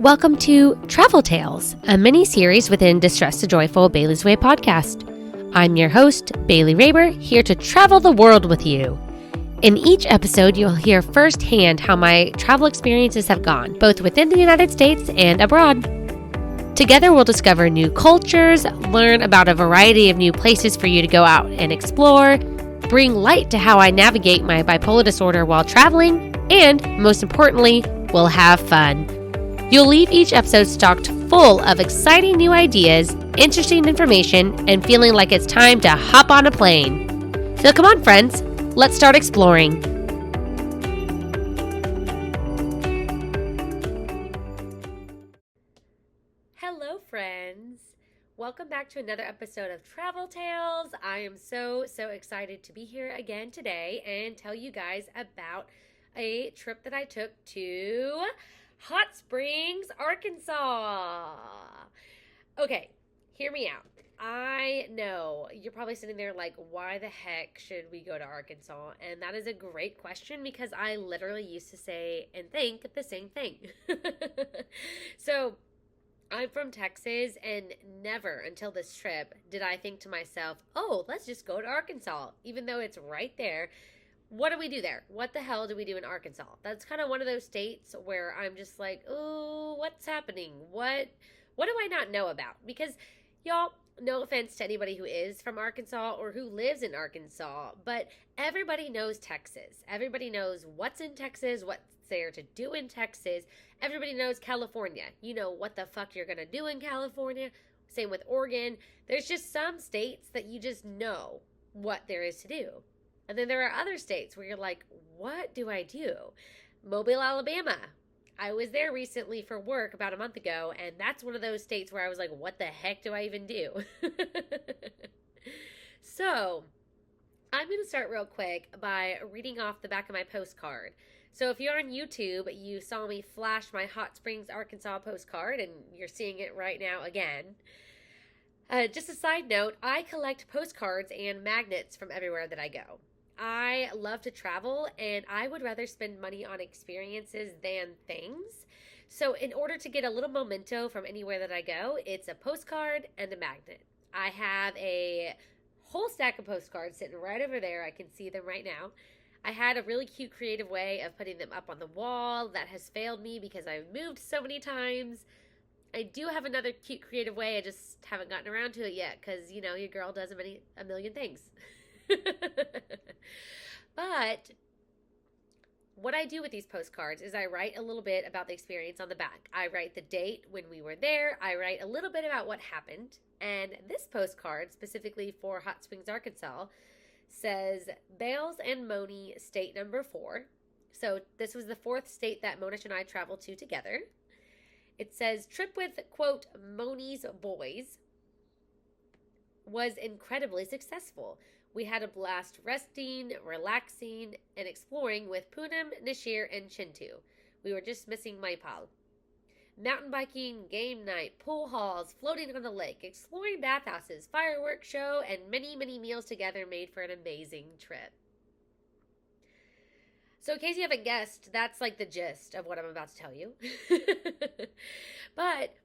Welcome to Travel Tales, a mini-series within Distress to Joyful Bailey's Way podcast. I'm your host, Bailey Raber, here to travel the world with you. In each episode, you'll hear firsthand how my travel experiences have gone, both within the United States and abroad. Together, we'll discover new cultures, learn about a variety of new places for you to go out and explore, bring light to how I navigate my bipolar disorder while traveling, and, most importantly, we'll have fun. You'll leave each episode stocked full of exciting new ideas, interesting information, and feeling like it's time to hop on a plane. So come on, friends, let's start exploring. Hello, friends. Welcome back to another episode of Travel Tales. I am so excited to be here again today and tell you guys about a trip that I took to Hot Springs, Arkansas. Okay, hear me out. I know you're probably sitting there like, why the heck should we go to Arkansas? And that is a great question because I literally used to say and think the same thing. So I'm from Texas, and never until this trip did I think to myself, oh, let's just go to Arkansas, even though it's right there. What do we do there? What the hell do we do in Arkansas? That's kind of one of those states where I'm just like, oh, what's happening? What do I not know about? Because, y'all, no offense to anybody who is from Arkansas or who lives in Arkansas, but everybody knows Texas. Everybody knows what's in Texas, what's there to do in Texas. Everybody knows California. You know what the fuck you're going to do in California. Same with Oregon. There's just some states that you just know what there is to do. And then there are other states where you're like, what do I do? Mobile, Alabama. I was there recently for work about a month ago, and that's one of those states where I was like, what the heck do I even do? So, I'm going to start real quick by reading off the back of my postcard. So if you're on YouTube, you saw me flash my Hot Springs, Arkansas postcard, and you're seeing it right now again. Just a side note, I collect postcards and magnets from everywhere that I go. I love to travel, and I would rather spend money on experiences than things. So in order to get a little memento from anywhere that I go, it's a postcard and a magnet. I have a whole stack of postcards sitting right over there. I can see them right now. I had a really cute creative way of putting them up on the wall that has failed me because I've moved so many times. I do have another cute creative way. I just haven't gotten around to it yet because, you know, your girl does a million things. But what I do with these postcards is I write a little bit about the experience on the back. I write the date when we were there. I write a little bit about what happened. And this postcard, specifically for Hot Springs, Arkansas, says Bales and Moni state number 4. So this was the 4th state that Monish and I traveled to together. It says, trip with, quote, Moni's boys was incredibly successful. We had a blast resting, relaxing, and exploring with Poonam, Nashir, and Chintu. We were just missing Maipal. Mountain biking, game night, pool halls, floating on the lake, exploring bathhouses, fireworks show, and many meals together made for an amazing trip. So in case you haven't guessed, that's like the gist of what I'm about to tell you. But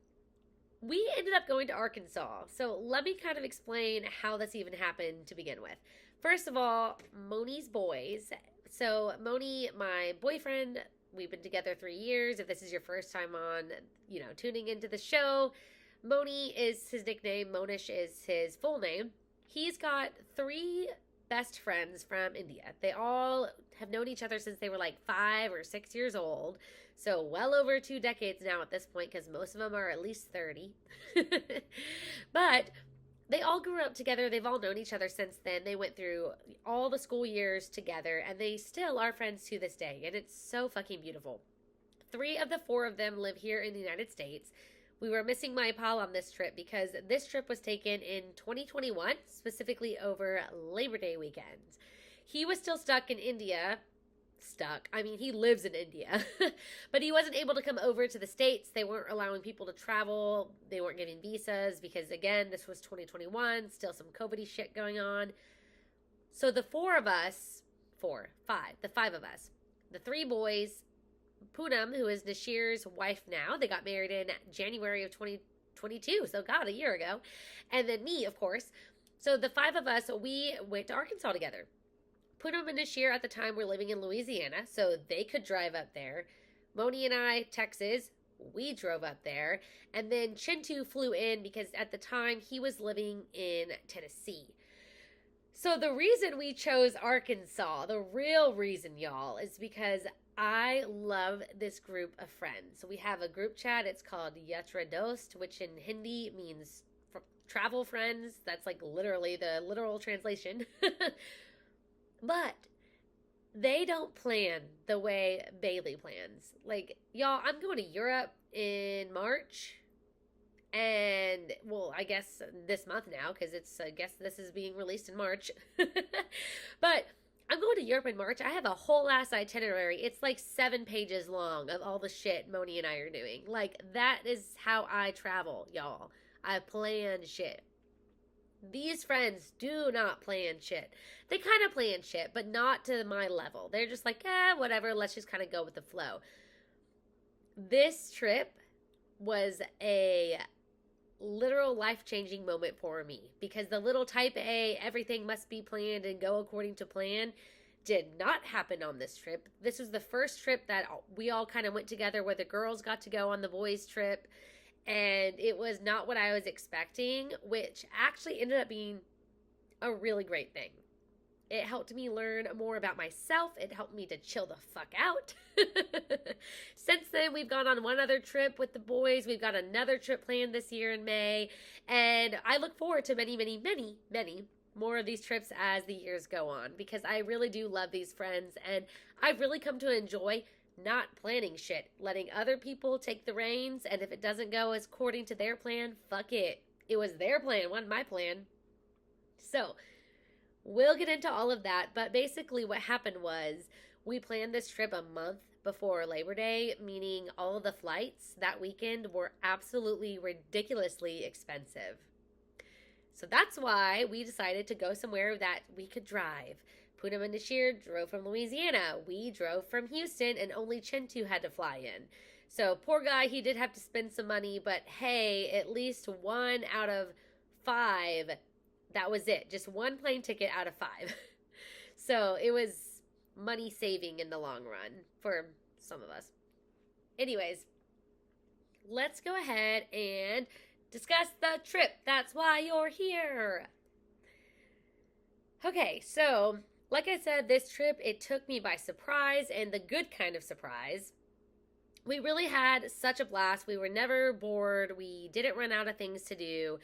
we ended up going to Arkansas. So let me kind of explain how this even happened to begin with. First of all, Moni's boys. So Moni, my boyfriend, we've been together 3 years. If this is your first time on, tuning into the show, Moni is his nickname. Monish is his full name. He's got 3 best friends from India. They all have known each other since they were like 5 or 6 years old. So well over 2 decades now at this point, because most of them are at least 30. But they all grew up together. They've all known each other since then. They went through all the school years together, and they still are friends to this day. And it's so fucking beautiful. 3 of the 4 of them live here in the United States. We were missing Maipal on this trip because this trip was taken in 2021, specifically over Labor Day weekend. He was still stuck in India. He lives in India. But he wasn't able to come over to the States. They weren't allowing people to travel. They weren't giving visas because, again, this was 2021. Still some COVID-y shit going on. So the 5 of us, the 3 boys Poonam, who is Nashir's wife now. They got married in January of 2022, so God, a year ago. And then me, of course. So the 5 of us, we went to Arkansas together. Poonam and Nashir at the time were living in Louisiana, so they could drive up there. Moni and I, Texas, we drove up there. And then Chintu flew in because at the time he was living in Tennessee. So the reason we chose Arkansas, the real reason, y'all, is because I love this group of friends. So we have a group chat. It's called Yatra Dost, which in Hindi means travel friends. That's like literally the literal translation. But they don't plan the way Bailey plans. Like, y'all, I'm going to Europe in March. And, well, I guess this month now, because I guess this is being released in March. But I'm going to Europe in March. I have a whole ass itinerary. It's like 7 pages long of all the shit Moni and I are doing. Like, that is how I travel, y'all. I plan shit. These friends do not plan shit. They kind of plan shit, but not to my level. They're just like, whatever, let's just kind of go with the flow. This trip was a literal life-changing moment for me because the little type A, everything must be planned and go according to plan, did not happen on this trip. This was the first trip that we all kind of went together where the girls got to go on the boys' trip. And it was not what I was expecting, which actually ended up being a really great thing. It helped me learn more about myself. It helped me to chill the fuck out. Since then, we've gone on one other trip with the boys. We've got another trip planned this year in May. And I look forward to many, many, many, many more of these trips as the years go on. Because I really do love these friends. And I've really come to enjoy not planning shit, letting other people take the reins, and if it doesn't go as according to their plan, fuck it. It was their plan, it wasn't my plan. So, we'll get into all of that, but basically what happened was we planned this trip a month before Labor Day, meaning all of the flights that weekend were absolutely ridiculously expensive. So that's why we decided to go somewhere that we could drive. Poonam and Nashir drove from Louisiana. We drove from Houston, and only Chintu had to fly in. So, poor guy, he did have to spend some money, but hey, at least 1 out of 5, that was it. Just 1 plane ticket out of 5. So, it was money saving in the long run for some of us. Anyways, let's go ahead and discuss the trip. That's why you're here. Okay, so like I said, this trip, it took me by surprise, and the good kind of surprise. We really had such a blast. We were never bored. We didn't run out of things to do.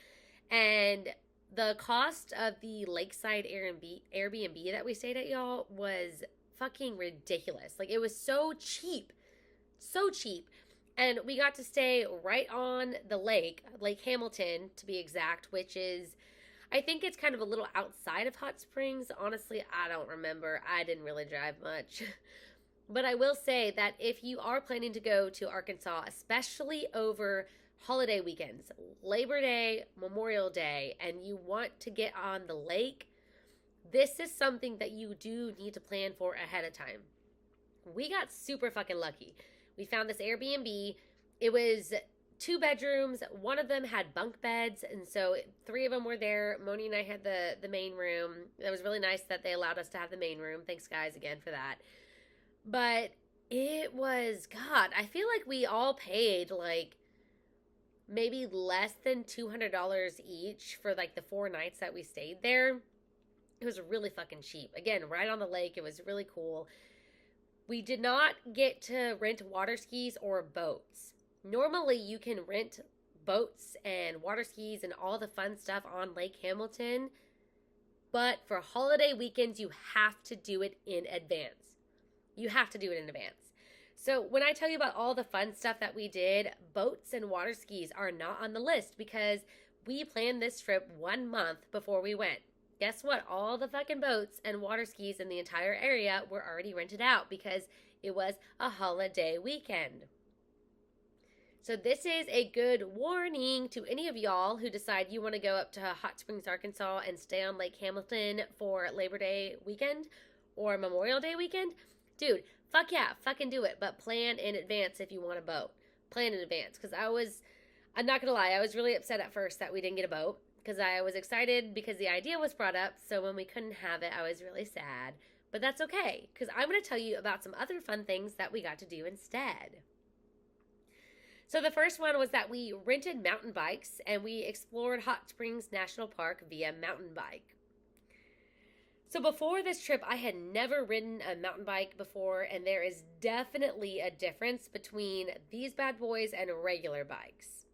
And the cost of the lakeside Airbnb that we stayed at, y'all, was fucking ridiculous. Like, it was so cheap. So cheap. And we got to stay right on the lake, Lake Hamilton, to be exact, which is, I think it's kind of a little outside of Hot Springs. Honestly, I don't remember. I didn't really drive much. But I will say that if you are planning to go to Arkansas, especially over holiday weekends, Labor Day, Memorial Day, and you want to get on the lake, this is something that you do need to plan for ahead of time. We got super fucking lucky. We found this Airbnb. It was 2 bedrooms. One of them had bunk beds, and so 3 of them were there. Moni and I had the main room. It was really nice that they allowed us to have the main room. Thanks, guys, again for that. But it was, God, I feel like we all paid like maybe less than $200 each for like the 4 nights that we stayed there. It was really fucking cheap. Again, right on the lake. It was really cool. We did not get to rent water skis or boats. Normally, you can rent boats and water skis and all the fun stuff on Lake Hamilton, but for holiday weekends, you have to do it in advance. You have to do it in advance. So when I tell you about all the fun stuff that we did, boats and water skis are not on the list because we planned this trip 1 month before we went. Guess what? All the fucking boats and water skis in the entire area were already rented out because it was a holiday weekend. So this is a good warning to any of y'all who decide you want to go up to Hot Springs, Arkansas and stay on Lake Hamilton for Labor Day weekend or Memorial Day weekend. Dude, fuck yeah, fucking do it. But plan in advance if you want a boat. Plan in advance. Because I'm not going to lie, I was really upset at first that we didn't get a boat. Because I was excited because the idea was brought up. So when we couldn't have it, I was really sad. But that's okay. Because I'm going to tell you about some other fun things that we got to do instead. So the first one was that we rented mountain bikes and we explored Hot Springs National Park via mountain bike. So before this trip, I had never ridden a mountain bike before, and there is definitely a difference between these bad boys and regular bikes.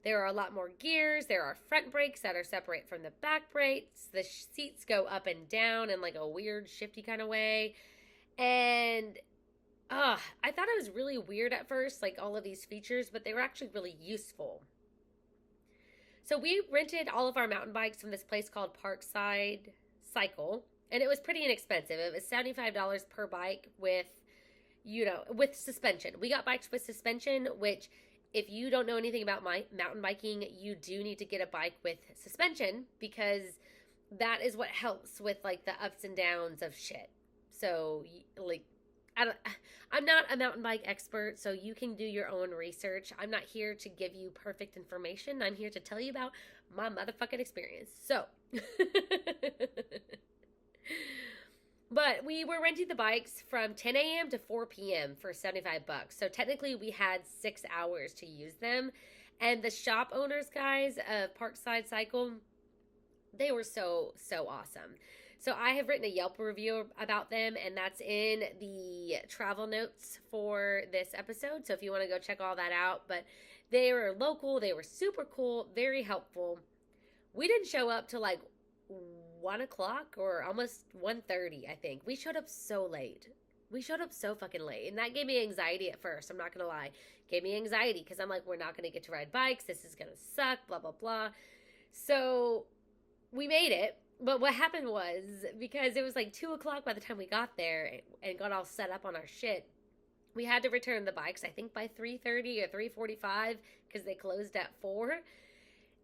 There are a lot more gears. There are front brakes that are separate from the back brakes. The seats go up and down in like a weird shifty kind of way. And I thought it was really weird at first, like all of these features, but they were actually really useful. So we rented all of our mountain bikes from this place called Parkside Cycle, and it was pretty inexpensive. It was $75 per bike with suspension. We got bikes with suspension, which if you don't know anything about mountain biking, you do need to get a bike with suspension because that is what helps with like the ups and downs of shit. So like I'm not a mountain bike expert, so you can do your own research. I'm not here to give you perfect information. I'm here to tell you about my motherfucking experience. So, but we were renting the bikes from 10 a.m. to 4 p.m. for $75. So technically we had 6 hours to use them. And the shop owners, guys, of Parkside Cycle, they were so, so awesome. So I have written a Yelp review about them, and that's in the travel notes for this episode. So if you want to go check all that out. But they were local. They were super cool, very helpful. We didn't show up till like 1 o'clock or almost 1:30, I think. We showed up so late. We showed up so fucking late. And that gave me anxiety at first. I'm not going to lie. It gave me anxiety because I'm like, we're not going to get to ride bikes. This is going to suck, blah, blah, blah. So we made it. But what happened was, because it was like 2 o'clock by the time we got there and got all set up on our shit, we had to return the bikes, I think by 3:30 or 3:45 because they closed at 4.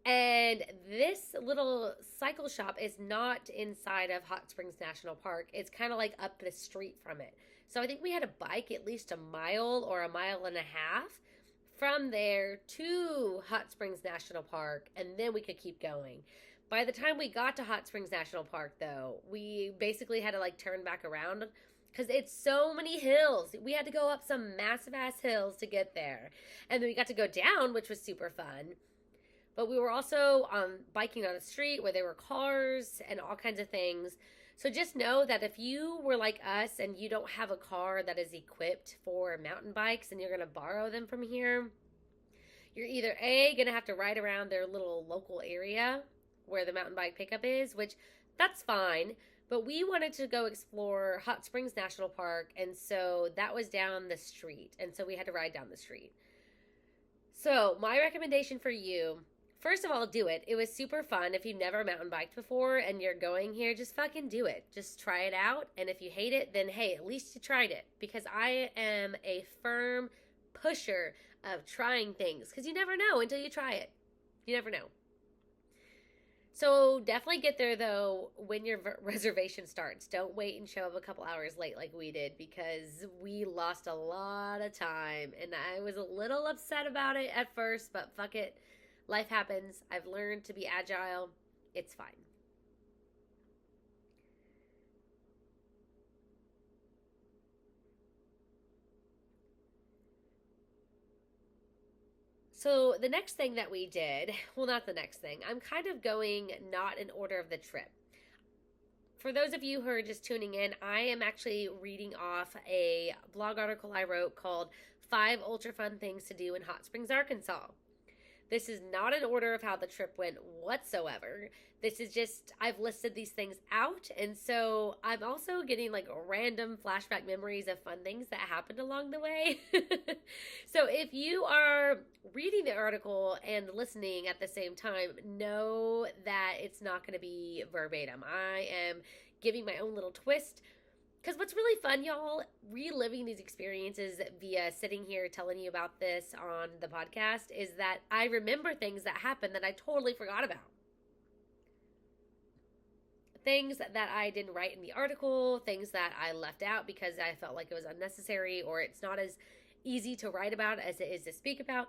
And this little cycle shop is not inside of Hot Springs National Park. It's kind of like up the street from it. So I think we had to bike at least a mile or a mile and a half from there to Hot Springs National Park, and then we could keep going. By the time we got to Hot Springs National Park, though, we basically had to like turn back around because it's so many hills. We had to go up some massive ass hills to get there. And then we got to go down, which was super fun. But we were also biking on a street where there were cars and all kinds of things. So just know that if you were like us and you don't have a car that is equipped for mountain bikes and you're going to borrow them from here, you're either A, going to have to ride around their little local area where the mountain bike pickup is, which that's fine. But we wanted to go explore Hot Springs National Park, and so that was down the street. And so we had to ride down the street. So my recommendation for you, first of all, do it. It was super fun. If you've never mountain biked before and you're going here, just fucking do it. Just try it out. And if you hate it, then hey, at least you tried it. Because I am a firm pusher of trying things. Because you never know until you try it. You never know. So definitely get there, though, when your reservation starts. Don't wait and show up a couple hours late like we did, because we lost a lot of time. And I was a little upset about it at first, but fuck it. Life happens. I've learned to be agile. It's fine. So the next thing that we did, well, not the next thing, I'm kind of going not in order of the trip. For those of you who are just tuning in, I am actually reading off a blog article I wrote called 5 Ultra Fun Things to Do in Hot Springs, Arkansas. This is not an order of how the trip went whatsoever. This is just, I've listed these things out, and so I'm also getting like random flashback memories of fun things that happened along the way. So if you are reading the article and listening at the same time, know that it's not going to be verbatim. I am giving my own little twist. Because what's really fun, y'all, reliving these experiences via sitting here telling you about this on the podcast, is that I remember things that happened that I totally forgot about. things that I didn't write in the article, things that I left out because I felt like it was unnecessary or it's not as easy to write about as it is to speak about.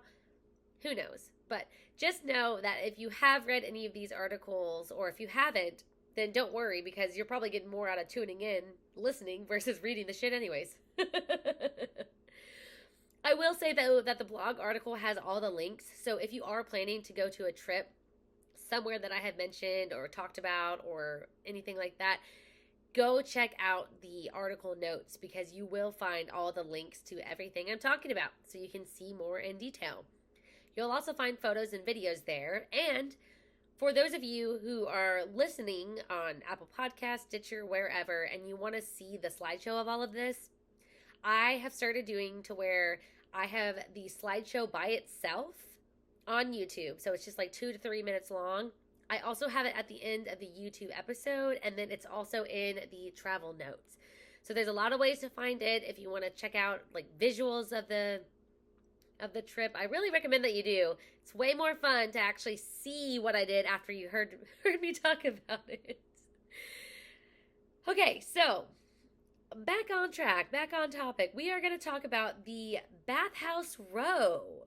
Who knows? But just know that if you have read any of these articles, or if you haven't, then don't worry, because you're probably getting more out of tuning in, listening, versus reading the shit anyways. I will say, though, that the blog article has all the links. So if you are planning to go to a trip somewhere that I have mentioned or talked about or anything like that, go check out the article notes, because you will find all the links to everything I'm talking about so you can see more in detail. You'll also find photos and videos there. And for those of you who are listening on Apple Podcasts, Stitcher, wherever, and you want to see the slideshow of all of this, I have started doing to where I have the slideshow by itself on YouTube. So it's just like 2 to 3 minutes long. I also have it at the end of the YouTube episode, and then it's also in the travel notes. So there's a lot of ways to find it if you want to check out like visuals of the trip. I really recommend that you do. It's way more fun to actually see what I did after you heard me talk about it. Okay, so back on track, back on topic. We are going to talk about the bathhouse row.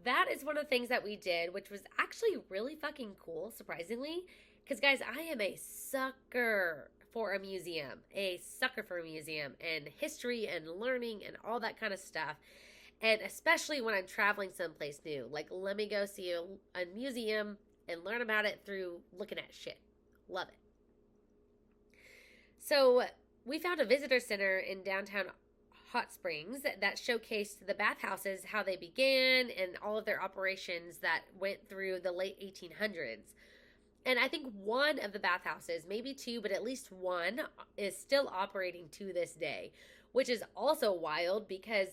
That is one of the things that we did, which was actually really fucking cool, surprisingly. Because, guys, I am a sucker for a museum. And history and learning and all that kind of stuff. And especially when I'm traveling someplace new. Like, let me go see a museum and learn about it through looking at shit. Love it. So we found a visitor center in downtown Hot Springs that showcased the bathhouses, how they began, and all of their operations that went through the late 1800s. And I think one of the bathhouses, maybe two, but at least one, is still operating to this day, which is also wild because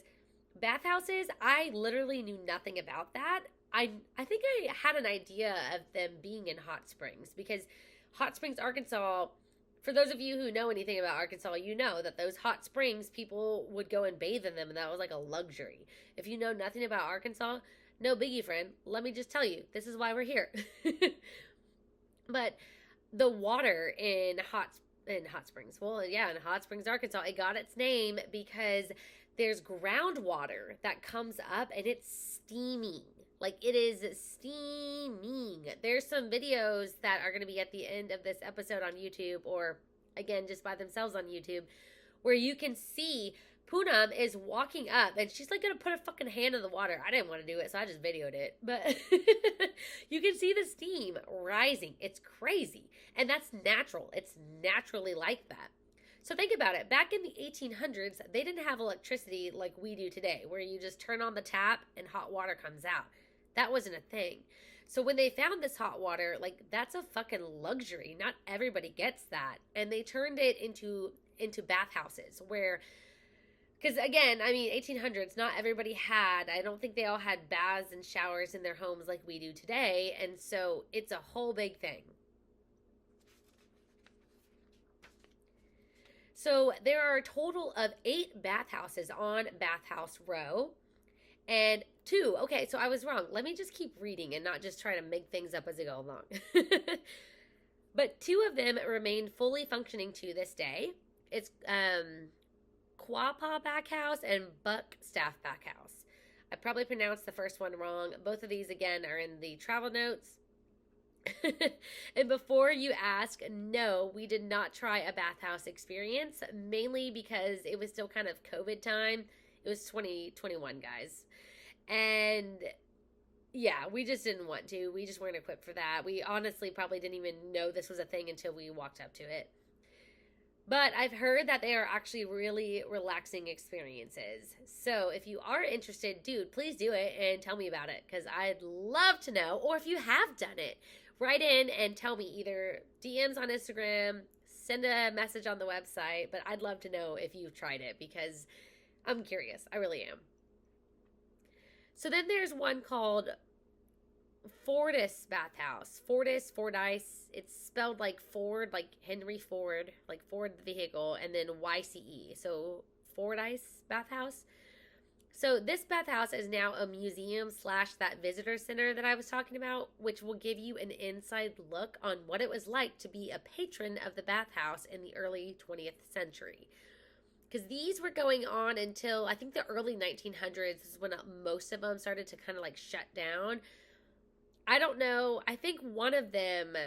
bathhouses, I literally knew nothing about that. I think I had an idea of them being in Hot Springs because Hot Springs, Arkansas, for those of you who know anything about Arkansas, you know that those hot springs, people would go and bathe in them, and that was like a luxury. If you know nothing about Arkansas, no biggie, friend. Let me just tell you, this is why we're here. But the water in Hot Springs, in Hot Springs, Arkansas, it got its name because there's groundwater that comes up and it's steaming. Like, it is steaming. There's some videos that are going to be at the end of this episode on YouTube, or again, just by themselves on YouTube, where you can see Poonam is walking up and she's like going to put a fucking hand in the water. I didn't want to do it, so I just videoed it. But you can see the steam rising. It's crazy. And that's natural. It's naturally like that. So think about it. Back in the 1800s, they didn't have electricity like we do today, where you just turn on the tap and hot water comes out. That wasn't a thing. So when they found this hot water, like, that's a fucking luxury. Not everybody gets that. And they turned it into bathhouses where, because again, I mean, 1800s, not everybody had, I don't think they all had baths and showers in their homes like we do today. And so it's a whole big thing. So there are a total of 8 bathhouses on Bathhouse Row. And 2, okay, so I was wrong. Let me just keep reading and not just try to make things up as I go along. But 2 of them remain fully functioning to this day. It's Quapaw Backhouse and Buckstaff Backhouse. I probably pronounced the first one wrong. Both of these, again, are in the travel notes. And before you ask, no, we did not try a bathhouse experience, mainly because it was still kind of COVID time. It was 2021, guys. And yeah, we just didn't want to. We just weren't equipped for that. We honestly probably didn't even know this was a thing until we walked up to it. But I've heard that they are actually really relaxing experiences. So if you are interested, dude, please do it and tell me about it, because I'd love to know. Or if you have done it, write in and tell me, either DMs on Instagram, send a message on the website. But I'd love to know if you've tried it, because I'm curious. I really am. So then there's one called Fordyce Bathhouse. Fordyce. It's spelled like Ford, like Henry Ford, like Ford the vehicle, and then YCE. So Fordyce Bathhouse. So this bathhouse is now a museum slash that visitor center that I was talking about, which will give you an inside look on what it was like to be a patron of the bathhouse in the early 20th century. Because these were going on until I think the early 1900s is when most of them started to kind of like shut down. I don't know. I think one of them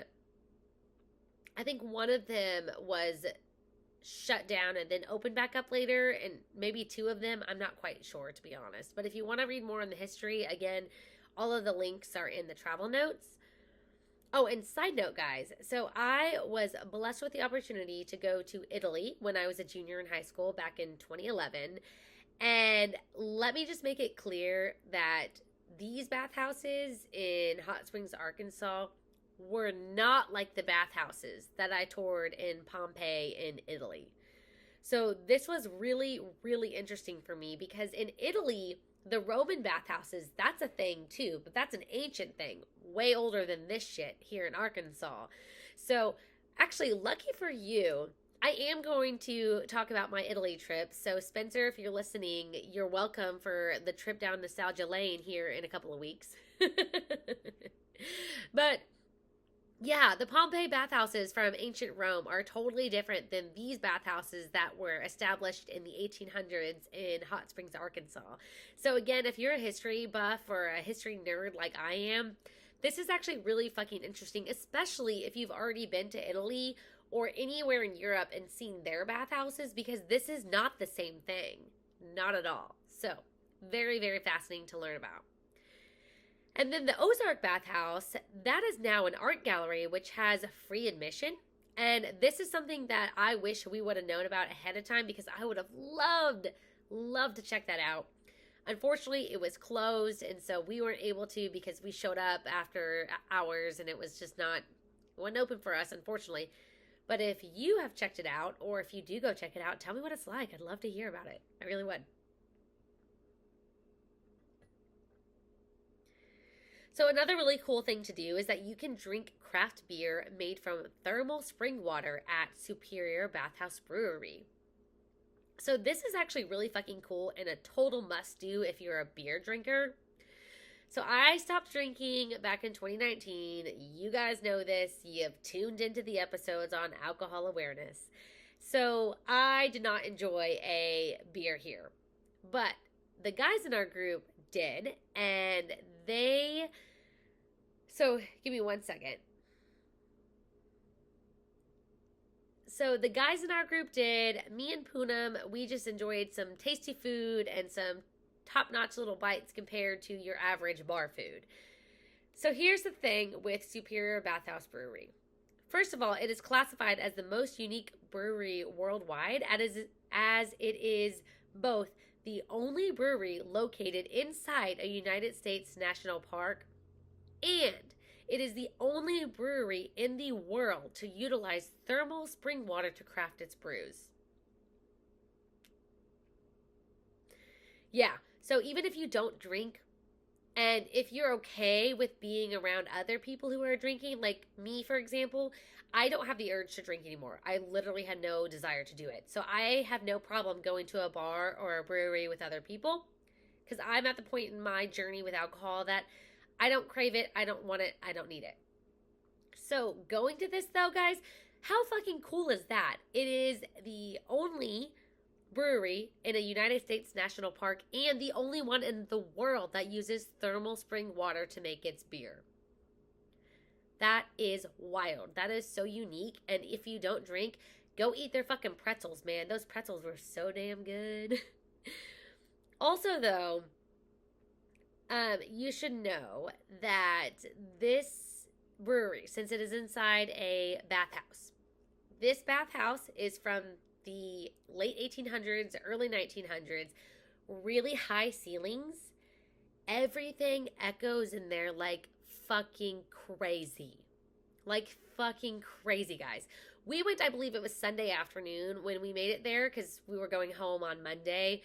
was shut down and then opened back up later, and maybe two of them. I'm not quite sure, to be honest. But if you want to read more on the history, again, all of the links are in the travel notes. Oh, and side note, guys. So I was blessed with the opportunity to go to Italy when I was a junior in high school back in 2011. And let me just make it clear that these bathhouses in Hot Springs, Arkansas were not like the bathhouses that I toured in Pompeii in Italy. So this was really, really interesting for me because in Italy, the Roman bathhouses, that's a thing too, but that's an ancient thing, way older than this shit here in Arkansas. So actually, lucky for you, I am going to talk about my Italy trip. So Spencer, if you're listening, you're welcome for the trip down Nostalgia Lane here in a couple of weeks. But yeah, the Pompeii bathhouses from ancient Rome are totally different than these bathhouses that were established in the 1800s in Hot Springs, Arkansas. So again, if you're a history buff or a history nerd like I am, this is actually really fucking interesting, especially if you've already been to Italy or anywhere in Europe and seen their bathhouses, because this is not the same thing. Not at all. So, very, very fascinating to learn about. And then the Ozark Bathhouse, that is now an art gallery which has free admission. And this is something that I wish we would have known about ahead of time because I would have loved to check that out. Unfortunately, it was closed, and so we weren't able to because we showed up after hours and it was just not, it wasn't open for us, unfortunately. But if you have checked it out, or if you do go check it out, tell me what it's like. I'd love to hear about it. I really would. So another really cool thing to do is that you can drink craft beer made from thermal spring water at Superior Bathhouse Brewery. So this is actually really fucking cool and a total must do if you're a beer drinker. So I stopped drinking back in 2019. You guys know this. You've tuned into the episodes on alcohol awareness. So I did not enjoy a beer here. But the guys in our group did, and so give me one second. So the guys in our group did. Me and Poonam, we just enjoyed some tasty food and some top-notch little bites compared to your average bar food. So here's the thing with Superior Bathhouse Brewery. First of all, it is classified as the most unique brewery worldwide, as it is both the only brewery located inside a United States national park, and it is the only brewery in the world to utilize thermal spring water to craft its brews. Yeah, so even if you don't drink, and if you're okay with being around other people who are drinking, like me, for example, I don't have the urge to drink anymore. I literally had no desire to do it. So I have no problem going to a bar or a brewery with other people because I'm at the point in my journey with alcohol that I don't crave it, I don't want it, I don't need it. So going to this though, guys, how fucking cool is that? It is the only brewery in a United States national park and the only one in the world that uses thermal spring water to make its beer. That is wild. That is so unique. And if you don't drink, go eat their fucking pretzels, man. Those pretzels were so damn good. Also, though, you should know that this brewery, since it is inside a bathhouse, this bathhouse is from the late 1800s, early 1900s, really high ceilings. Everything echoes in there like fucking crazy. Like fucking crazy, guys. We went, I believe it was Sunday afternoon when we made it there because we were going home on Monday.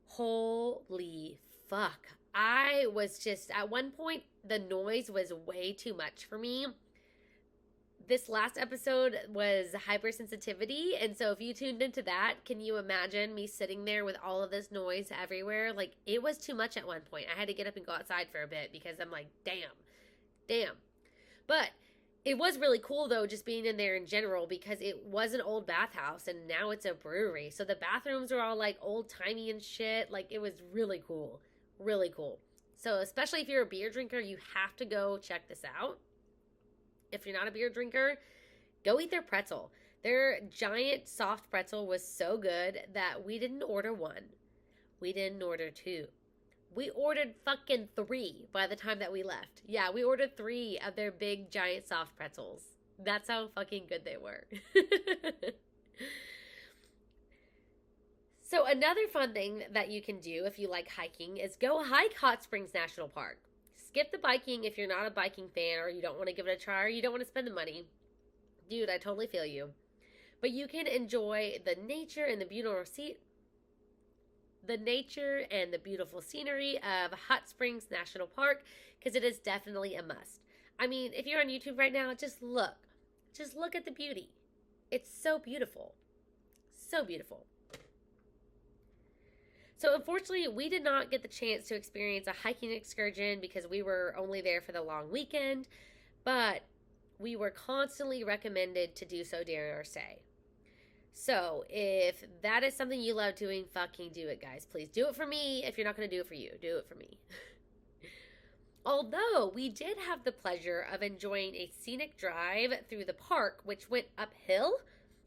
Holy fuck. I was just, at one point, the noise was way too much for me. this last episode was hypersensitivity. And so if you tuned into that, can you imagine me sitting there with all of this noise everywhere? Like, it was too much at one point. I had to get up and go outside for a bit because I'm like, damn. But it was really cool, though, just being in there in general, because it was an old bathhouse and now it's a brewery. So the bathrooms are all like old timey and shit. Like, it was really cool. Really cool. So especially if you're a beer drinker, you have to go check this out. If you're not a beer drinker, go eat their pretzel. Their giant soft pretzel was so good that we didn't order one. We didn't order two. We ordered fucking 3 by the time that we left. Yeah, we ordered 3 of their big giant soft pretzels. That's how fucking good they were. So another fun thing that you can do if you like hiking is go hike Hot Springs National Park. Skip the biking if you're not a biking fan or you don't want to give it a try or you don't want to spend the money. Dude, I totally feel you. But you can enjoy the nature and the beautiful scenery of Hot Springs National Park, because it is definitely a must. I mean, if you're on YouTube right now, just look at the beauty. It's so beautiful. So beautiful. So unfortunately, we did not get the chance to experience a hiking excursion because we were only there for the long weekend, but we were constantly recommended to do so during our stay. So if that is something you love doing, fucking do it, guys. Please do it for me. If you're not going to do it for you, do it for me. Although we did have the pleasure of enjoying a scenic drive through the park, which went uphill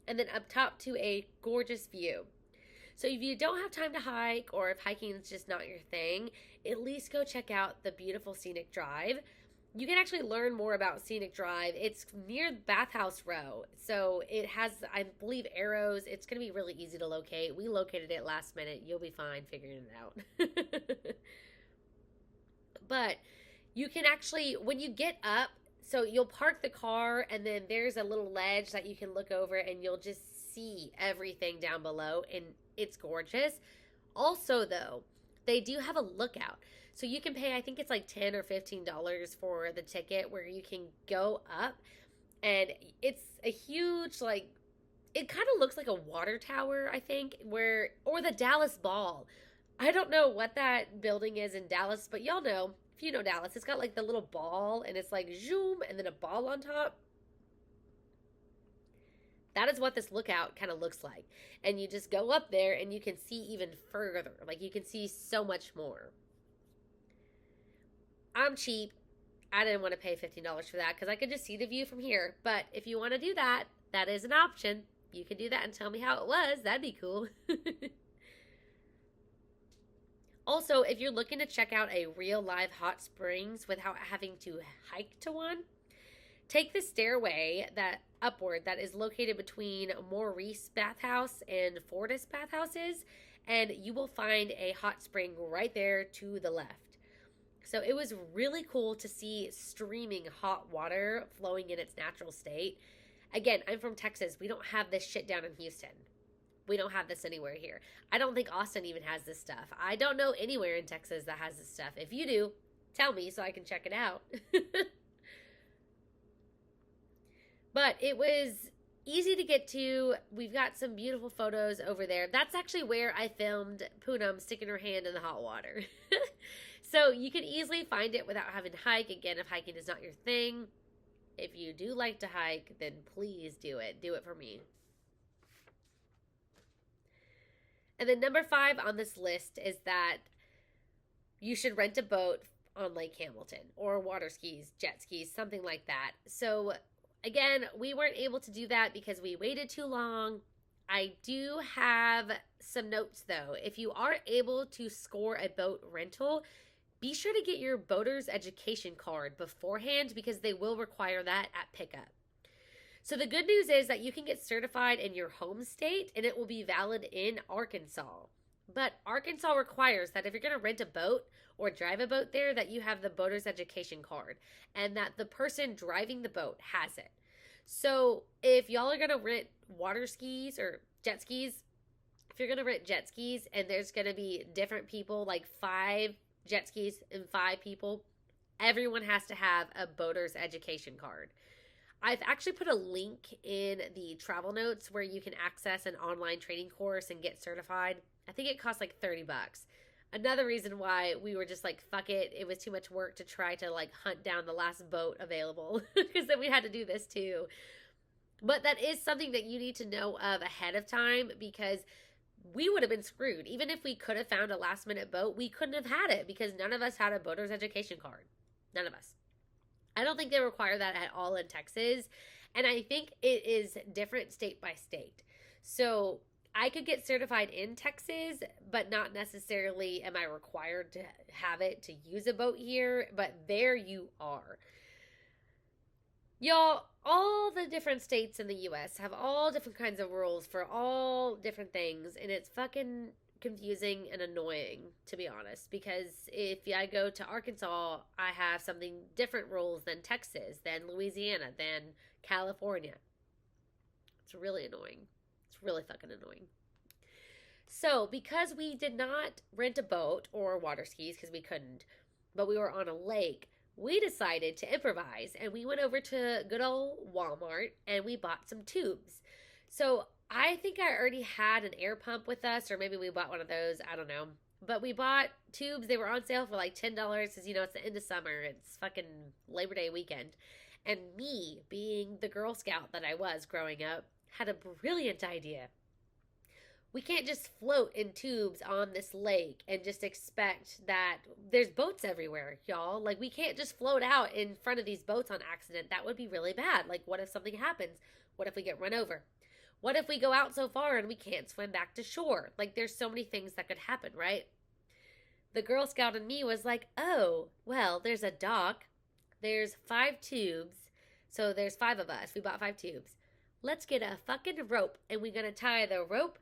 and then up top to a gorgeous view. So if you don't have time to hike, or if hiking is just not your thing, at least go check out the beautiful scenic drive. You can actually learn more about scenic drive. It's near Bathhouse Row. So it has, I believe, arrows. It's going to be really easy to locate. We located it last minute. You'll be fine figuring it out. But you can actually, when you get up, so you'll park the car and then there's a little ledge that you can look over and you'll just see everything down below, and it's gorgeous. Also, though, they do have a lookout. So you can pay, I think it's like $10 or $15 for the ticket, where you can go up, and it's a huge, like, it kind of looks like a water tower, I think, or the Dallas Ball. I don't know what that building is in Dallas, but y'all know, if you know Dallas, it's got like the little ball, and it's like zoom, and then a ball on top. That is what this lookout kind of looks like. And you just go up there and you can see even further. Like, you can see so much more. I'm cheap. I didn't want to pay $15 for that because I could just see the view from here. But if you want to do that, that is an option. You can do that and tell me how it was. That'd be cool. Also, if you're looking to check out a real live hot springs without having to hike to one, take the stairway upward that is located between Maurice Bathhouse and Fortis Bathhouses, and you will find a hot spring right there to the left. So it was really cool to see streaming hot water flowing in its natural state. Again, I'm from Texas. We don't have this shit down in Houston. We don't have this anywhere here. I don't think Austin even has this stuff. I don't know anywhere in Texas that has this stuff. If you do, tell me so I can check it out. But it was easy to get to. We've got some beautiful photos over there. That's actually where I filmed Poonam sticking her hand in the hot water. So you can easily find it without having to hike. Again, if hiking is not your thing, if you do like to hike, then please do it. Do it for me. And then number 5 on this list is that you should rent a boat on Lake Hamilton, or water skis, jet skis, something like that. So again, we weren't able to do that because we waited too long. I do have some notes, though. If you are able to score a boat rental, be sure to get your boater's education card beforehand, because they will require that at pickup. So the good news is that you can get certified in your home state, and it will be valid in Arkansas. But Arkansas requires that if you're going to rent a boat or drive a boat there, that you have the boater's education card, and that the person driving the boat has it. So if y'all are going to rent water skis or jet skis, if you're going to rent jet skis and there's going to be different people, like 5 jet skis and 5 people, everyone has to have a boater's education card. I've actually put a link in the travel notes where you can access an online training course and get certified. I think it costs like 30 bucks. Another reason why we were just like, fuck it. It was too much work to try to like hunt down the last boat available because then we had to do this too. But that is something that you need to know of ahead of time because we would have been screwed. Even if we could have found a last minute boat, we couldn't have had it because none of us had a boater's education card. None of us. I don't think they require that at all in Texas. And I think it is different state by state. So I could get certified in Texas, but not necessarily am I required to have it to use a boat here. But there you are. Y'all, all the different states in the US have all different kinds of rules for all different things, and it's fucking confusing and annoying, to be honest, because if I go to Arkansas, I have something different rules than Texas, than Louisiana, than California. It's really annoying. It's really fucking annoying. So, because we did not rent a boat or water skis, because we couldn't, but we were on a lake, we decided to improvise and we went over to good old Walmart and we bought some tubes. So I think I already had an air pump with us, or maybe we bought one of those. I don't know. But we bought tubes. They were on sale for like $10 because, it's the end of summer. It's fucking Labor Day weekend. And me, being the Girl Scout that I was growing up, had a brilliant idea. We can't just float in tubes on this lake and just expect that there's boats everywhere, y'all. Like, we can't just float out in front of these boats on accident. That would be really bad. Like, what if something happens? What if we get run over? What if we go out so far and we can't swim back to shore? Like, there's so many things that could happen, right? The Girl Scout in me was like, oh, well, there's a dock. There's 5 tubes. So there's 5 of us. We bought 5 tubes. Let's get a fucking rope, and we're going to tie the rope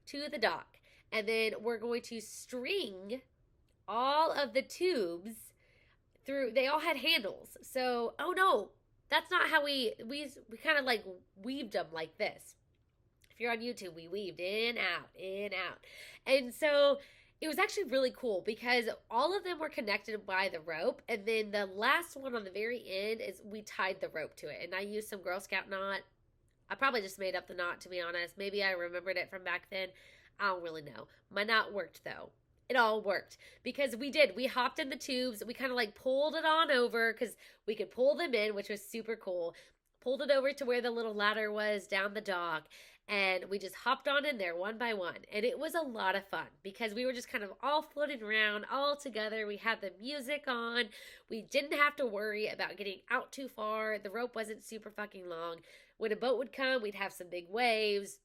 to the dock, and then we're going to string all of the tubes through. They all had handles, so oh no, that's not how we kind of like weaved them like this. If you're on YouTube, we weaved in out, and so it was actually really cool because all of them were connected by the rope, and then the last one on the very end is we tied the rope to it, and I used some Girl Scout knot. I probably just made up the knot, to be honest. Maybe I remembered it from back then. I don't really know. My knot worked, though. It all worked because we did. We hopped in the tubes. We kind of like pulled it on over because we could pull them in, which was super cool. Pulled it over to where the little ladder was down the dock. And we just hopped on in there one by one. And it was a lot of fun because we were just kind of all floating around all together. We had the music on. We didn't have to worry about getting out too far. The rope wasn't super fucking long. When a boat would come, we'd have some big waves.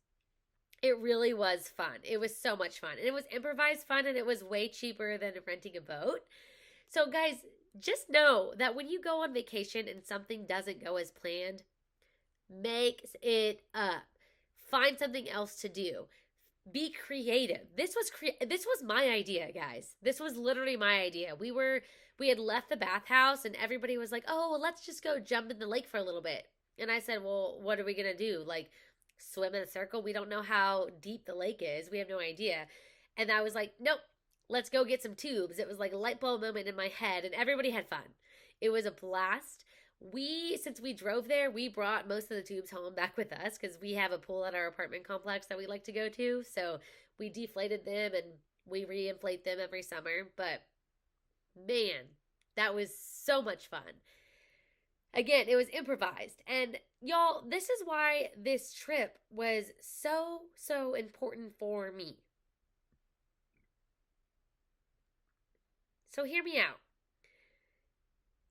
It really was fun. It was so much fun. And it was improvised fun, and it was way cheaper than renting a boat. So guys, just know that when you go on vacation and something doesn't go as planned, make it up. Find something else to do. Be creative. This was my idea, guys. This was literally my idea. We had left the bathhouse and everybody was like, "Oh, well, let's just go jump in the lake for a little bit." And I said, "Well, what are we going to do? Like swim in a circle? We don't know how deep the lake is. We have no idea." And I was like, "Nope. Let's go get some tubes." It was like a light bulb moment in my head and everybody had fun. It was a blast. Since we drove there, we brought most of the tubes home back with us because we have a pool at our apartment complex that we like to go to. So we deflated them and we re-inflate them every summer. But man, that was so much fun. Again, it was improvised. And y'all, this is why this trip was so, so important for me. So hear me out.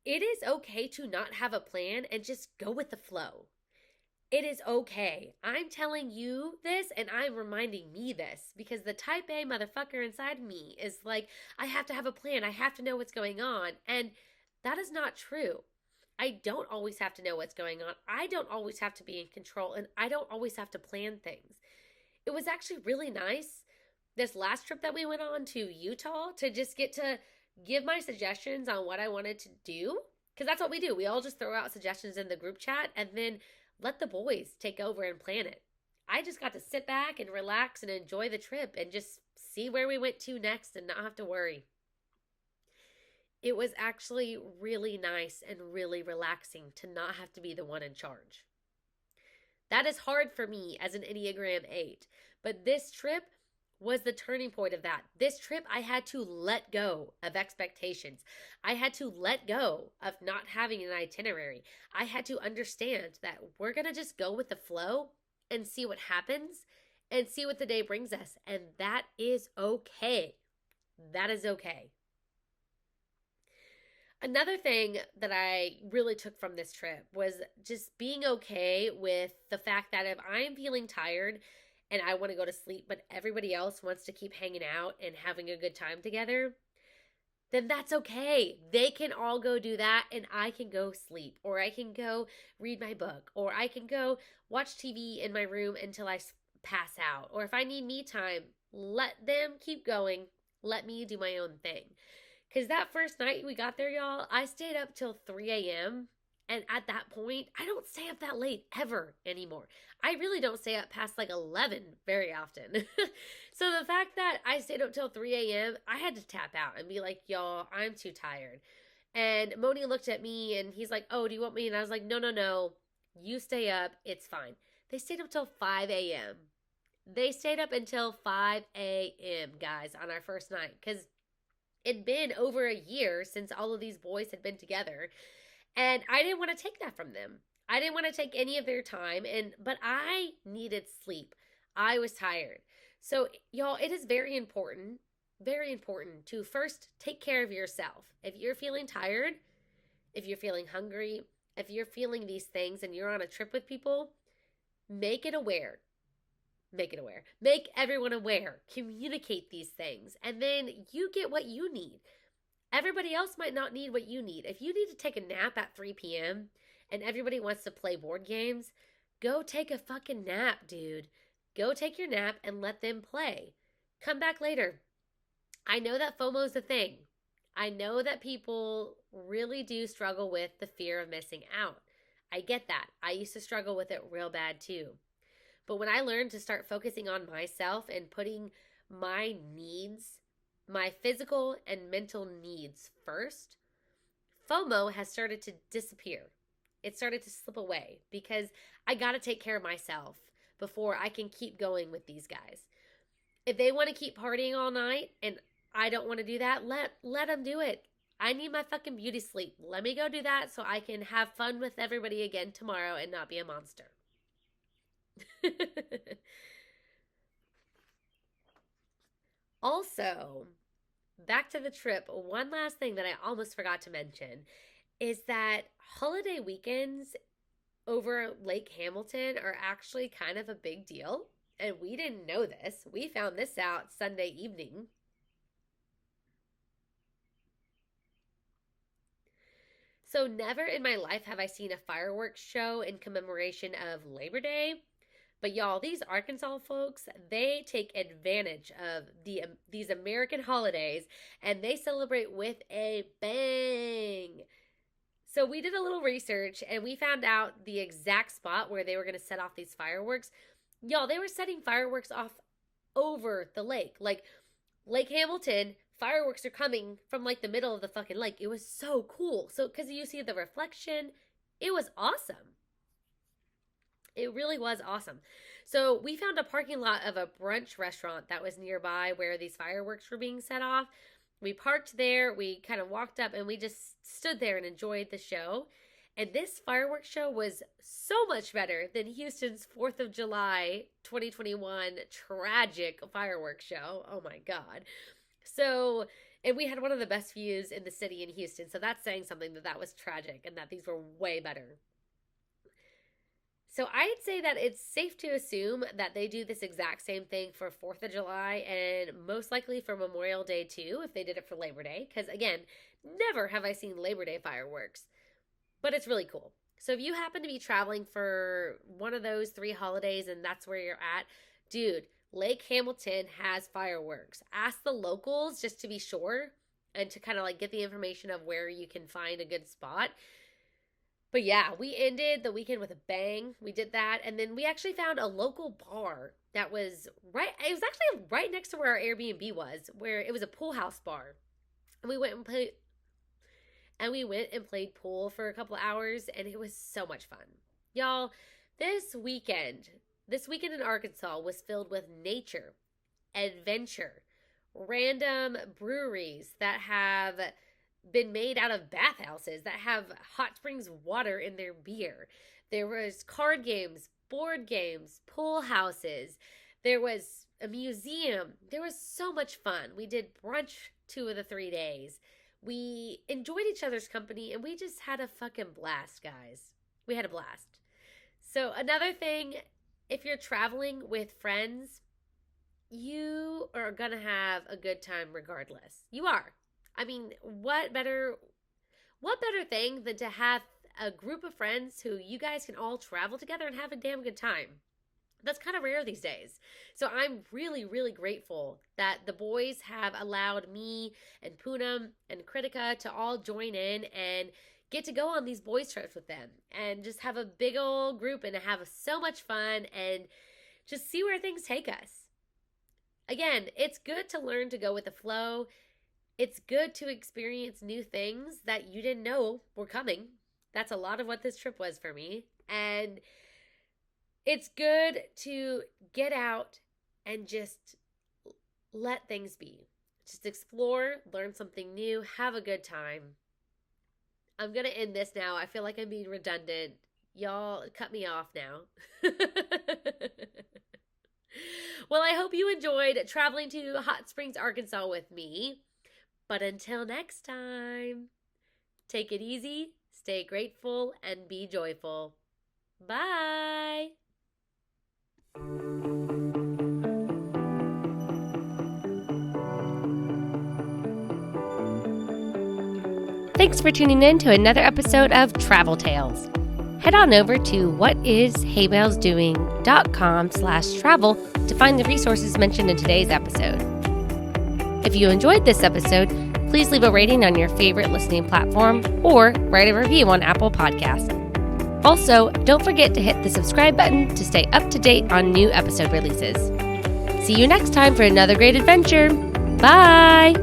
It is okay to not have a plan and just go with the flow. It is okay. I'm telling you this and I'm reminding me this because the type A motherfucker inside me is like, I have to have a plan. I have to know what's going on. And that is not true. I don't always have to know what's going on. I don't always have to be in control and I don't always have to plan things. It was actually really nice this last trip that we went on to Utah to just get to give my suggestions on what I wanted to do. Because that's what we do. We all just throw out suggestions in the group chat and then let the boys take over and plan it. I just got to sit back and relax and enjoy the trip and just see where we went to next and not have to worry. It was actually really nice and really relaxing to not have to be the one in charge. That is hard for me as an Enneagram 8. But this trip was the turning point of that. This trip, I had to let go of expectations. I had to let go of not having an itinerary. I had to understand that we're going to just go with the flow and see what happens and see what the day brings us. And that is okay. That is okay. Another thing that I really took from this trip was just being okay with the fact that if I'm feeling tired and I want to go to sleep, but everybody else wants to keep hanging out and having a good time together, then that's okay. They can all go do that and I can go sleep, or I can go read my book, or I can go watch TV in my room until I pass out. Or if I need me time, let them keep going. Let me do my own thing. Because that first night we got there, y'all, I stayed up till 3 a.m. And at that point, I don't stay up that late ever anymore. I really don't stay up past like 11 very often. So the fact that I stayed up till 3 a.m., I had to tap out and be like, y'all, I'm too tired. And Moni looked at me and he's like, oh, do you want me? And I was like, no, no, no. You stay up. It's fine. They stayed up till 5 a.m. They stayed up until 5 a.m., guys, on our first night. Because it'd been over a year since all of these boys had been together, and I didn't want to take that from them. I didn't want to take any of their time, but I needed sleep. I was tired. So y'all, it is very important to first take care of yourself. If you're feeling tired, if you're feeling hungry, if you're feeling these things and you're on a trip with people, make it aware. Make it aware. Make everyone aware. Communicate these things. And then you get what you need. Everybody else might not need what you need. If you need to take a nap at 3 p.m. and everybody wants to play board games, go take a fucking nap, dude. Go take your nap and let them play. Come back later. I know that FOMO is a thing. I know that people really do struggle with the fear of missing out. I get that. I used to struggle with it real bad too. But when I learned to start focusing on myself and putting my needs, my physical and mental needs first, FOMO has started to disappear. It started to slip away because I got to take care of myself before I can keep going with these guys. If they want to keep partying all night and I don't want to do that, let them do it. I need my fucking beauty sleep. Let me go do that so I can have fun with everybody again tomorrow and not be a monster. Also, back to the trip, one last thing that I almost forgot to mention is that holiday weekends over Lake Hamilton are actually kind of a big deal. And we didn't know this. We found this out Sunday evening. So never in my life have I seen a fireworks show in commemoration of Labor Day. But y'all, these Arkansas folks, they take advantage of these American holidays and they celebrate with a bang. So we did a little research and we found out the exact spot where they were going to set off these fireworks. Y'all, they were setting fireworks off over the lake. Like Lake Hamilton, fireworks are coming from like the middle of the fucking lake. It was so cool. So because you see the reflection, it was awesome. It really was awesome. So we found a parking lot of a brunch restaurant that was nearby where these fireworks were being set off. We parked there, we kind of walked up and we just stood there and enjoyed the show. And this fireworks show was so much better than Houston's 4th of July 2021 tragic fireworks show. Oh my God. So, and we had one of the best views in the city in Houston. So that's saying something that was tragic and that these were way better. So I'd say that it's safe to assume that they do this exact same thing for 4th of July and most likely for Memorial Day too, if they did it for Labor Day. Because again, never have I seen Labor Day fireworks, but it's really cool. So if you happen to be traveling for one of those 3 holidays and that's where you're at, dude, Lake Hamilton has fireworks. Ask the locals just to be sure and to kind of like get the information of where you can find a good spot. But yeah, we ended the weekend with a bang. We did that. And then we actually found a local bar that was it was actually right next to where our Airbnb was, where it was a pool house bar. And we went and played. and we went and played pool for a couple hours, and it was so much fun. Y'all, this weekend in Arkansas was filled with nature, adventure, random breweries that have been made out of bathhouses, that have hot springs water in their beer. There was card games, board games, pool houses. There was a museum. There was so much fun. We did brunch 2 of the 3 days. We enjoyed each other's company, and we just had a fucking blast, guys. We had a blast. So another thing, if you're traveling with friends, you are going to have a good time regardless. You are. I mean, what better thing than to have a group of friends who you guys can all travel together and have a damn good time? That's kind of rare these days. So I'm really, really grateful that the boys have allowed me and Poonam and Kritika to all join in and get to go on these boys trips with them and just have a big old group and have so much fun and just see where things take us. Again, it's good to learn to go with the flow. It's good to experience new things that you didn't know were coming. That's a lot of what this trip was for me. And it's good to get out and just let things be. Just explore, learn something new, have a good time. I'm going to end this now. I feel like I'm being redundant. Y'all cut me off now. Well, I hope you enjoyed traveling to Hot Springs, Arkansas with me. But until next time, take it easy, stay grateful, and be joyful. Bye. Thanks for tuning in to another episode of Travel Tales. Head on over to whatishaybellsdoing.com/travel to find the resources mentioned in today's episode. If you enjoyed this episode, please leave a rating on your favorite listening platform or write a review on Apple Podcasts. Also, don't forget to hit the subscribe button to stay up to date on new episode releases. See you next time for another great adventure. Bye!